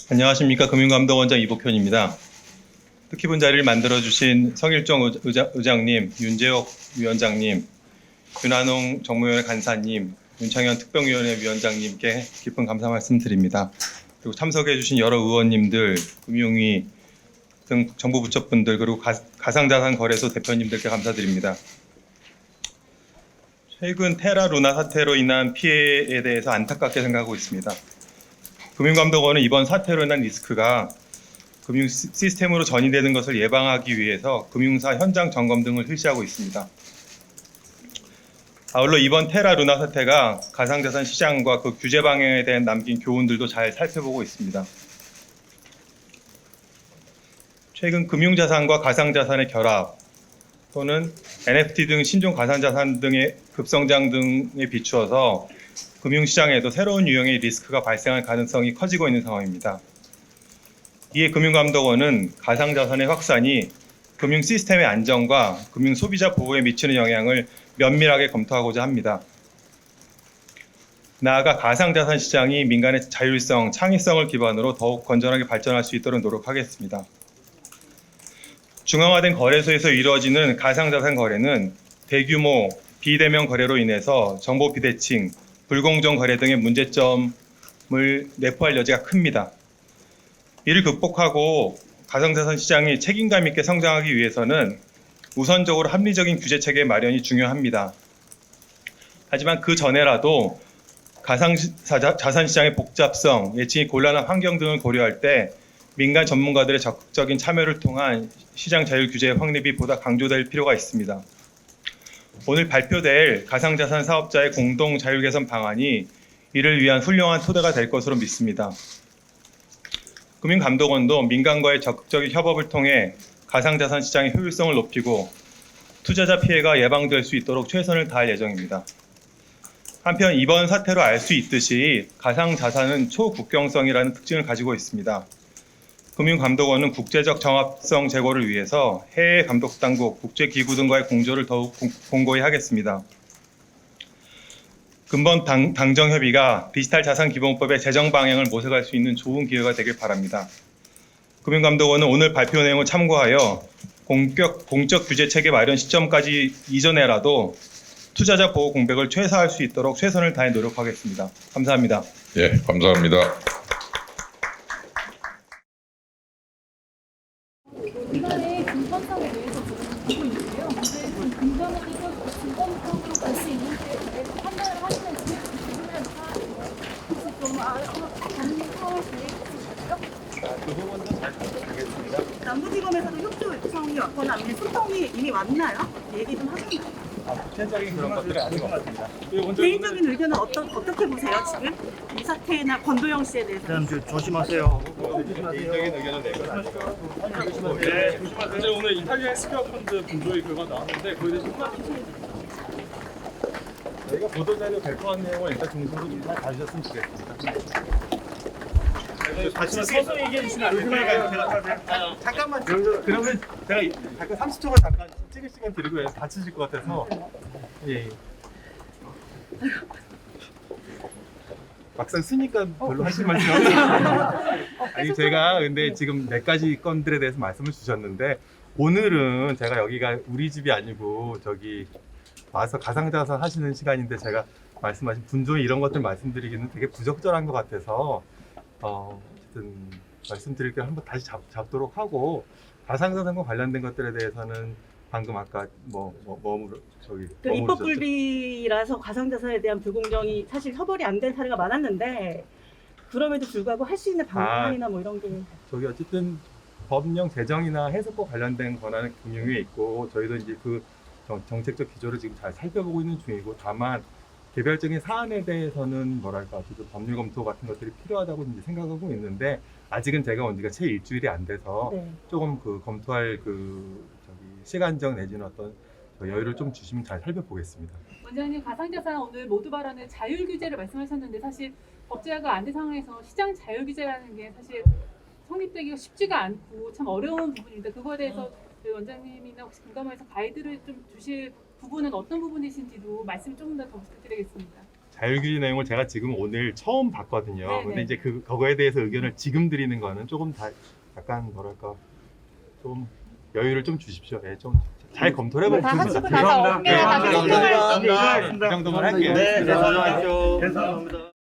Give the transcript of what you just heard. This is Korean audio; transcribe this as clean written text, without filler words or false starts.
안녕하십니까. 금융감독원장 이복현입니다. 뜻깊은 자리를 만들어주신 성일종 의장님, 윤재옥 위원장님, 윤한홍 정무위원회 간사님, 윤창현 특별위원회 위원장님께 깊은 감사 말씀드립니다. 그리고 참석해주신 여러 의원님들, 금융위 등 정부 부처분들, 그리고 가상자산거래소 대표님들께 감사드립니다. 최근 테라 루나 사태로 인한 피해에 대해서 안타깝게 생각하고 있습니다. 금융감독원은 이번 사태로 인한 리스크가 금융 시스템으로 전이되는 것을 예방하기 위해서 금융사 현장 점검 등을 실시하고 있습니다. 아울러 이번 테라 루나 사태가 가상자산 시장과 그 규제 방향에 대한 남긴 교훈들도 잘 살펴보고 있습니다. 최근 금융자산과 가상자산의 결합 또는 NFT 등 신종 가상자산 등의 급성장 등에 비추어서 금융시장에도 새로운 유형의 리스크가 발생할 가능성이 커지고 있는 상황입니다. 이에 금융감독원은 가상자산의 확산이 금융 시스템의 안정과 금융 소비자 보호에 미치는 영향을 면밀하게 검토하고자 합니다. 나아가 가상자산 시장이 민간의 자율성, 창의성을 기반으로 더욱 건전하게 발전할 수 있도록 노력하겠습니다. 중앙화된 거래소에서 이루어지는 가상자산 거래는 대규모 비대면 거래로 인해서 정보 비대칭, 불공정 거래 등의 문제점을 내포할 여지가 큽니다. 이를 극복하고 가상자산 시장이 책임감 있게 성장하기 위해서는 우선적으로 합리적인 규제 체계 마련이 중요합니다. 하지만 그 전에라도 가상자산 시장의 복잡성, 예측이 곤란한 환경 등을 고려할 때 민간 전문가들의 적극적인 참여를 통한 시장 자율 규제의 확립이 보다 강조될 필요가 있습니다. 오늘 발표될 가상자산 사업자의 공동 자율 개선 방안이 이를 위한 훌륭한 토대가 될 것으로 믿습니다. 금융감독원도 민간과의 적극적인 협업을 통해 가상자산 시장의 효율성을 높이고 투자자 피해가 예방될 수 있도록 최선을 다할 예정입니다. 한편 이번 사태로 알 수 있듯이 가상자산은 초국경성이라는 특징을 가지고 있습니다. 금융감독원은 국제적 정합성 제고를 위해서 해외 감독당국, 국제기구 등과의 공조를 더욱 공고히 하겠습니다. 근본 당정협의가 디지털자산기본법의 제정 방향을 모색할 수 있는 좋은 기회가 되길 바랍니다. 금융감독원은 오늘 발표 내용을 참고하여 공적 규제 체계 마련 시점까지 이전에라도 투자자 보호 공백을 최소화할 수 있도록 최선을 다해 노력하겠습니다. 감사합니다. 예, 감사합니다. 이번에 금권성에 대해서 지금 보고 있는데요. 근데 금전을 이거 금권성으로 갈 수 있는지에 대해서 판단을 하시는지 궁금해서 혹시 좀 검토 계획 있으실까요? 그 부분도 잘 부탁드리겠습니다. 남부지검에서도 협조 요청이 왔거나 아니면 소통이 이미 왔나요? 얘기 좀 하셨나요? 구체적인 그런 것들이 아직 없습니다. 개인적인 의견은 어떻게 보세요 지금? 이 사태나 권도영 씨에 대해서? 조심하세요. 개인적인 의견을 내거나 네, 사실 오늘 이탈리아 스퀘어 펀드 분조의 결과 나왔는데 거기에 대해서 저희가 보도자료 발표한 내용을 일단 중심으로 좀 잘 봐주셨으면 좋겠습니다. 다시 서서 얘기해 주시면 안 될까요? 잠깐만 그러면 제가 잠깐 30초만 잠깐 찍을 시간 드리고 다치실 것 같아서 예. 막상 쓰니까 별로 하실 말씀이 없어요. 아니 제가 근데 지금 몇 가지 건들에 대해서 말씀을 주셨는데 오늘은 제가 여기가 우리 집이 아니고 저기 와서 가상자산 하시는 시간인데 제가 말씀하신 분조의 이런 것들 말씀드리기는 되게 부적절한 것 같아서 어쨌든 말씀드릴 게 한번 다시 잡도록 하고 가상자산과 관련된 것들에 대해서는 방금 아까 입법 불비라서 가상자산에 대한 불공정이 사실 처벌이 안 된 사례가 많았는데 그럼에도 불구하고 할 수 있는 방안이나 뭐 이런 게 저기 어쨌든 법령 제정이나 해석과 관련된 권한은 금융위에 있고 저희도 이제 그 정책적 기조를 지금 잘 살펴보고 있는 중이고 다만 개별적인 사안에 대해서는 뭐랄까 어쨌든 법률 검토 같은 것들이 필요하다고 이제 생각하고 있는데 아직은 제가 온 지가 채 일주일이 안 돼서 네. 조금 그 검토할 시간적 내지는 어떤 여유를 좀 주시면 잘 살펴보겠습니다. 원장님 가상자산 오늘 모두 발언을 자율 규제를 말씀하셨는데 사실 법제화가 안 된 상황에서 시장 자율 규제라는 게 사실 성립되기가 쉽지가 않고 참 어려운 부분입니다. 그거에 대해서 저희 원장님이나 혹시 금감원에서 가이드를 좀 주실 부분은 어떤 부분이신지도 말씀 조금 더 부탁드리겠습니다. 자율규제 내용을 제가 지금 오늘 처음 봤거든요. 네네. 근데 이제 그거에 대해서 의견을 지금 드리는 거는 조금 다 약간 뭐랄까 좀 여유를 좀 주십시오. 예, 좀 잘 검토를 다 해보겠습니다. 하시고 나서 엄밀히 다시 설명을 그 정도만 할게요. 네, 감사합니다.